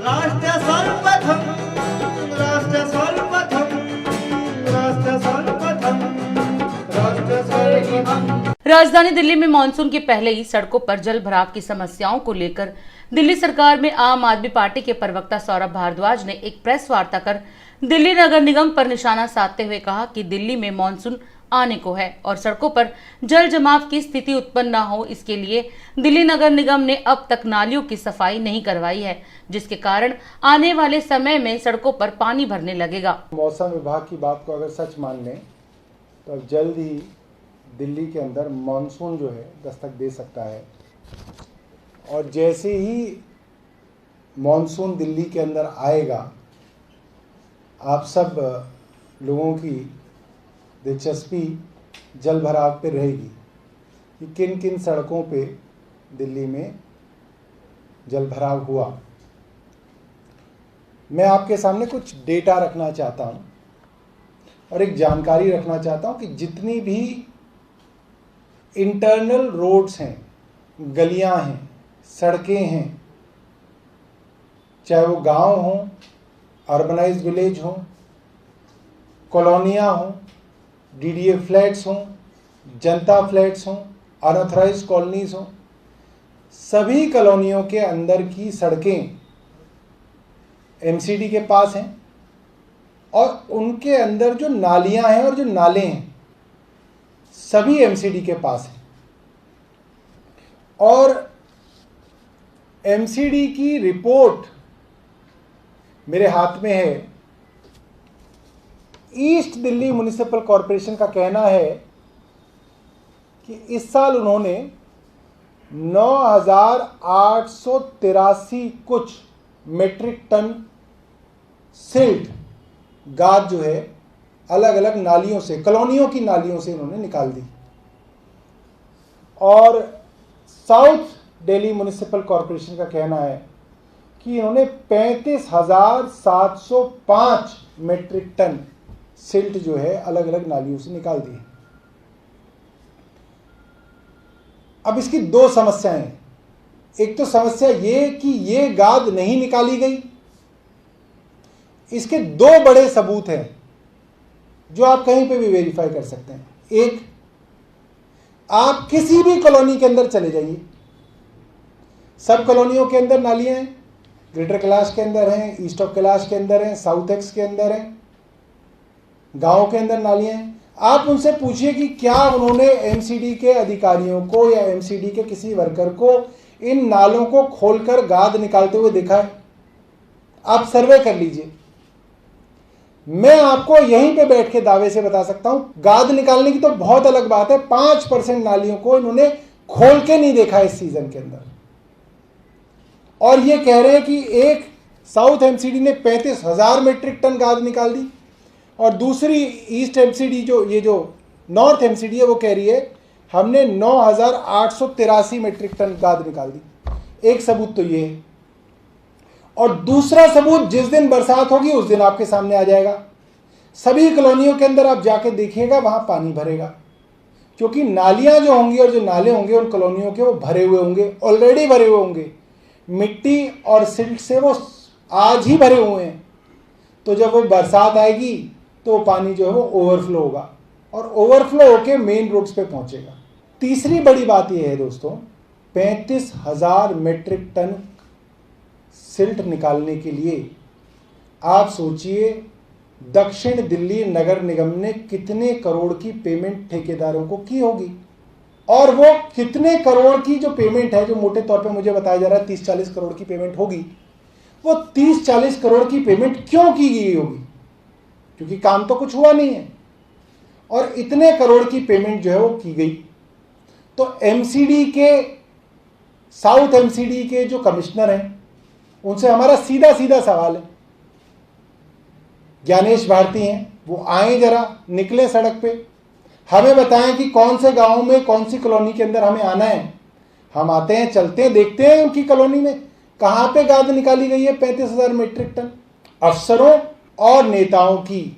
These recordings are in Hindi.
राष्ट्र सर्वप्रथम, राष्ट्र सर्वप्रथम, राष्ट्र सर्वप्रथम, राष्ट्र सर्वप्रथम। राजधानी दिल्ली में मानसून के पहले ही सड़कों पर जल भराव की समस्याओं को लेकर दिल्ली सरकार में आम आदमी पार्टी के प्रवक्ता सौरभ भारद्वाज ने एक प्रेस वार्ता कर दिल्ली नगर निगम पर निशाना साधते हुए कहा कि दिल्ली में मानसून आने को है और सड़कों पर जल जमाव की स्थिति उत्पन्न न हो, इसके लिए दिल्ली नगर निगम ने अब तक नालियों की सफाई नहीं करवाई है, जिसके कारण आने वाले समय में सड़कों पर पानी भरने लगेगा। मौसम विभाग की बात को अगर सच मान लें तो अब जल्द ही दिल्ली के अंदर मानसून जो है दस्तक दे सकता है और जैसे ही मानसून दिल्ली के अंदर आएगा, आप सब लोगों की दिलचस्पी जल भराव पे रहेगी कि किन किन सड़कों पे दिल्ली में जल भराव हुआ। मैं आपके सामने कुछ डेटा रखना चाहता हूँ और एक जानकारी रखना चाहता हूँ कि जितनी भी इंटरनल रोड्स हैं, गलियां हैं, सड़कें हैं, चाहे वो गांव हों, अर्बनाइज्ड विलेज हों, कॉलोनियाँ हों, डीडीए फ्लैट्स हों, जनता फ्लैट्स हों, अनऑथराइज्ड कॉलोनीज हों, सभी कॉलोनियों के अंदर की सड़कें एमसीडी के पास हैं और उनके अंदर जो नालियां हैं और जो नाले हैं सभी एमसीडी के पास हैं। और एमसीडी की रिपोर्ट मेरे हाथ में है। ईस्ट दिल्ली म्युनिसिपल कॉरपोरेशन का कहना है कि इस साल उन्होंने 9,883 कुछ मेट्रिक टन सिल्ट गाद जो है अलग अलग नालियों से, कॉलोनियों की नालियों से इन्होंने निकाल दी। और साउथ दिल्ली म्युनिसिपल कॉरपोरेशन का कहना है कि इन्होंने 35,705 मेट्रिक टन सिल्ट जो है अलग अलग नालियों से निकाल दी। अब इसकी दो समस्याएं हैं। एक तो समस्या ये कि ये गाद नहीं निकाली गई। इसके दो बड़े सबूत हैं जो आप कहीं पे भी वेरीफाई कर सकते हैं। एक, आप किसी भी कॉलोनी के अंदर चले जाइए, सब कॉलोनियों के अंदर नालियां हैं। ग्रेटर कैलाश के अंदर हैं, ईस्ट ऑफ कैलाश के अंदर हैं, साउथ एक्स के अंदर हैं, गांव के अंदर नालियां हैं। आप उनसे पूछिए कि क्या उन्होंने एमसीडी के अधिकारियों को या एमसीडी के किसी वर्कर को इन नालों को खोलकर गाद निकालते हुए देखा है? आप सर्वे कर लीजिए। मैं आपको यहीं पे बैठ के दावे से बता सकता हूं, गाद निकालने की तो बहुत अलग बात है, 5% नालियों को इन्होंने खोल के नहीं देखा इस सीजन के अंदर। और ये कह रहे हैं कि एक साउथ एमसीडी ने 35,000 मेट्रिक टन गाद निकाल दी और दूसरी ईस्ट एमसीडी जो नॉर्थ एमसीडी है वो कह रही है हमने 9,883 मेट्रिक टन गाद निकाल दी। एक सबूत तो ये है। और दूसरा सबूत, जिस दिन बरसात होगी उस दिन आपके सामने आ जाएगा। सभी कॉलोनियों के अंदर आप जाके देखिएगा, वहां पानी भरेगा, क्योंकि नालियां जो होंगी और जो नाले होंगे उन कॉलोनियों के वो भरे हुए होंगे, ऑलरेडी भरे हुए होंगे। मिट्टी और सिल्ट से वो आज ही भरे हुए हैं। तो जब वो बरसात आएगी तो वो पानी जो है वो ओवरफ्लो होगा और ओवरफ्लो होके मेन रोड्स पे पहुंचेगा। तीसरी बड़ी बात यह है दोस्तों, 35,000 मेट्रिक टन सिल्ट निकालने के लिए आप सोचिए दक्षिण दिल्ली नगर निगम ने कितने करोड़ की पेमेंट ठेकेदारों को की होगी। और वो कितने करोड़ की जो पेमेंट है, जो मोटे तौर पे मुझे बताया जा रहा है 30-40 करोड़ की पेमेंट होगी, वो 30-40 करोड़ की पेमेंट क्यों की गई होगी? क्योंकि काम तो कुछ हुआ नहीं है और इतने करोड़ की पेमेंट जो है वो की गई। तो एमसीडी के, साउथ एमसीडी के जो कमिश्नर हैं उनसे हमारा सीधा सीधा सवाल है, ज्ञानेश भारती हैं, वो आए जरा, निकले सड़क पे, हमें बताएं कि कौन से गांव में कौन सी कॉलोनी के अंदर हमें आना है। हम आते हैं, चलते हैं, देखते हैं उनकी कॉलोनी में कहां पे गाद निकाली गई है 35,000 मेट्रिक टन। अफसरों और नेताओं की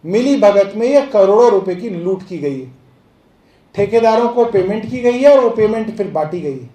मिली भगत में यह करोड़ों रुपए की लूट की गई है। ठेकेदारों को पेमेंट की गई है और वो पेमेंट फिर बांटी गई है।